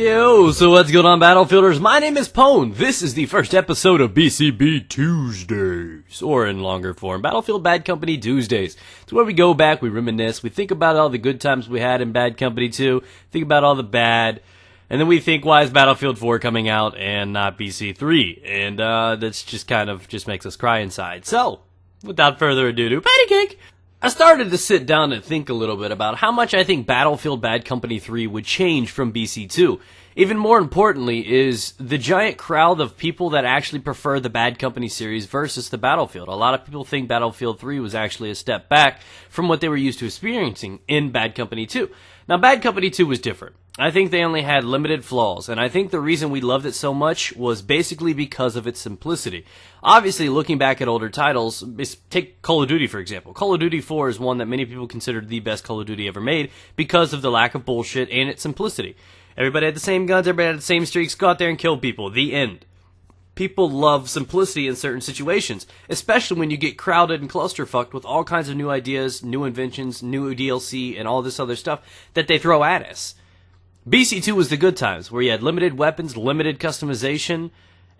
Yo, so what's going on, Battlefielders? My name is Pone. This is the first episode of BCB2sdays, or in longer form, Battlefield Bad Company Tuesdays. It's where we go back, we reminisce, we think about all the good times we had in Bad Company 2, think about all the bad, and then we think, why is Battlefield 4 coming out and not BC3? And that's just kind of just makes us cry inside. So, without further ado, patty cake! I started to sit down and think a little bit about how much I think Battlefield Bad Company 3 would change from BC2. Even more importantly is the giant crowd of people that actually prefer the Bad Company series versus the Battlefield. A lot of people think Battlefield 3 was actually a step back from what they were used to experiencing in Bad Company 2. Now, Bad Company 2 was different. I think they only had limited flaws, and I think the reason we loved it so much was basically because of its simplicity. Obviously, looking back at older titles, take Call of Duty for example. Call of Duty 4 is one that many people considered the best Call of Duty ever made because of the lack of bullshit and its simplicity. Everybody had the same guns, everybody had the same streaks, go out there and kill people. The end. People love simplicity in certain situations, especially when you get crowded and clusterfucked with all kinds of new ideas, new inventions, new DLC, and all this other stuff that they throw at us. BC2 was the good times, where you had limited weapons, limited customization,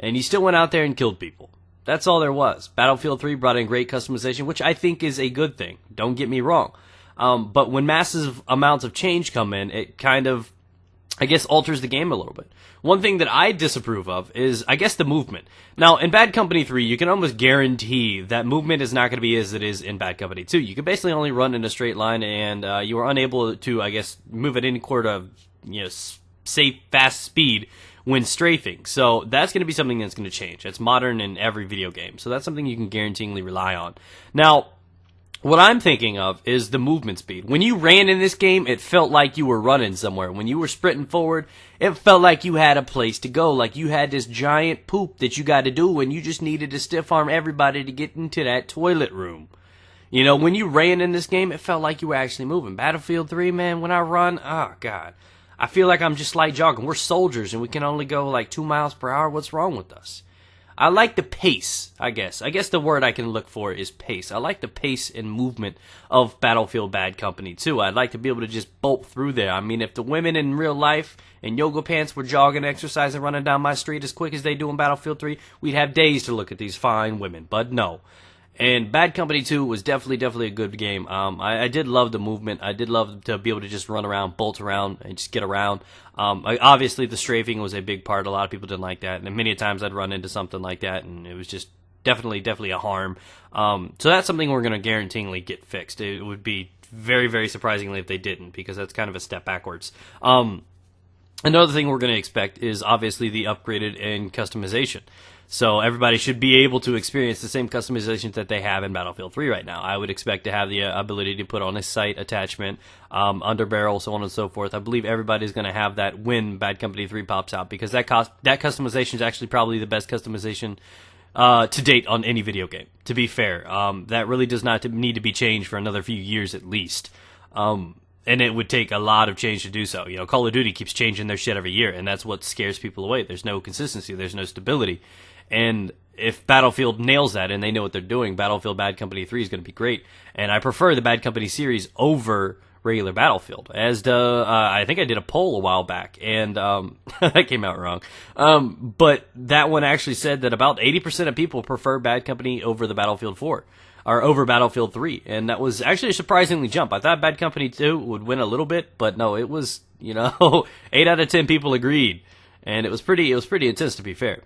and you still went out there and killed people. That's all there was. Battlefield 3 brought in great customization, which I think is a good thing. Don't get me wrong. But when massive amounts of change come in, it kind of, I guess, alters the game a little bit. One thing that I disapprove of is, I guess, the movement. Now, in Bad Company 3, you can almost guarantee that movement is not going to be as it is in Bad Company 2. You can basically only run in a straight line, and you are unable to, I guess, move at any sort of, safe, fast speed when strafing. So that's going to be something that's going to change. It's modern in every video game. So that's something you can guaranteeingly rely on. Now, what I'm thinking of is the movement speed. When you ran in this game, it felt like you were running somewhere. When you were sprinting forward, it felt like you had a place to go. Like you had this giant poop that you got to do, and you just needed to stiff arm everybody to get into that toilet room. You know, when you ran in this game, it felt like you were actually moving. Battlefield 3, man, when I run, oh, God. I feel like I'm just light jogging. We're soldiers, and we can only go like 2 miles per hour. What's wrong with us? I like the pace, I guess. I guess the word I can look for is pace. I like the pace and movement of Battlefield Bad Company 2. I'd like to be able to just bolt through there. I mean, if the women in real life in yoga pants were jogging, exercising, running down my street as quick as they do in Battlefield 3, we'd have days to look at these fine women. But no. And Bad Company 2 was definitely a good game. I did love the movement. I did love to be able to just run around, bolt around, and just get around. Obviously, the strafing was a big part. A lot of people didn't like that. And many times I'd run into something like that, and it was just definitely a harm. So that's something we're going to guaranteeingly get fixed. It would be very surprisingly if they didn't, because that's kind of a step backwards. Another thing we're going to expect is obviously the upgraded and customization. So everybody should be able to experience the same customizations that they have in Battlefield 3 right now. I would expect to have the ability to put on a sight attachment, under barrel, so on and so forth. I believe everybody's going to have that when Bad Company 3 pops out, because that customization is actually probably the best customization to date on any video game, to be fair. That really does not need to be changed for another few years at least. And it would take a lot of change to do so. You know, Call of Duty keeps changing their shit every year, and that's what scares people away. There's no consistency. There's no stability. And if Battlefield nails that and they know what they're doing, Battlefield Bad Company 3 is going to be great. And I prefer the Bad Company series over regular Battlefield. I think I did a poll a while back, and that came out wrong. But that one actually said that about 80% of people prefer Bad Company over the Battlefield 4. Or over Battlefield 3, and that was actually a surprisingly jump. I thought Bad Company 2 would win a little bit, but no, it was, 8 out of 10 people agreed, and it was pretty intense, to be fair.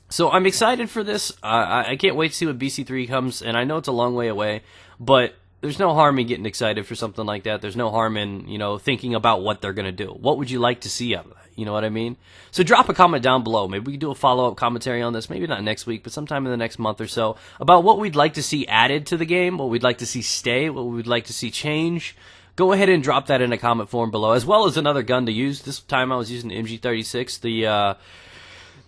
So I'm excited for this. I can't wait to see what BC3 comes, and I know it's a long way away, but there's no harm in getting excited for something like that. There's no harm in, thinking about what they're going to do. What would you like to see out of that? You know what I mean? So drop a comment down below. Maybe we can do a follow-up commentary on this. Maybe not next week, but sometime in the next month or so, about what we'd like to see added to the game, what we'd like to see stay, what we'd like to see change. Go ahead and drop that in a comment form below, as well as another gun to use. This time I was using the MG36,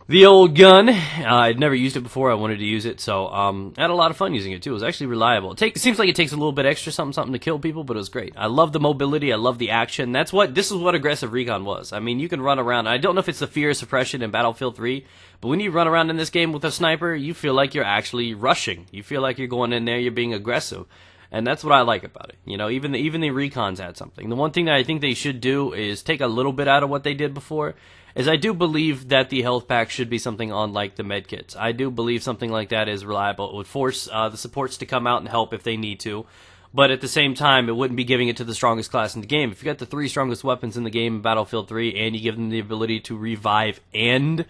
the old gun. I'd never used it before. I wanted to use it, so I had a lot of fun using it too. It was actually reliable. It seems like it takes a little bit extra something to kill people, but it was great. I love the mobility. I love the action. This is what aggressive Recon was. I mean, you can run around. I don't know if it's the fear of suppression in Battlefield 3, but when you run around in this game with a sniper, you feel like you're actually rushing. You feel like you're going in there, you're being aggressive. And that's what I like about it. You know, even the recons had something. The one thing that I think they should do is take a little bit out of what they did before. Is I do believe that the health pack should be something on like the med kits. I do believe something like that is reliable. It would force the supports to come out and help if they need to. But at the same time, it wouldn't be giving it to the strongest class in the game. If you got the 3 strongest weapons in the game in Battlefield 3 and you give them the ability to revive and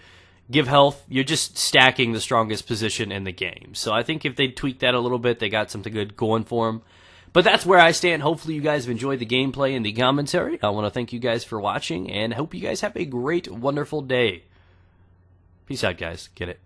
give health, you're just stacking the strongest position in the game. So I think if they tweak that a little bit, they got something good going for them. But that's where I stand. Hopefully you guys have enjoyed the gameplay and the commentary. I want to thank you guys for watching, and hope you guys have a great, wonderful day. Peace out, guys. Get it.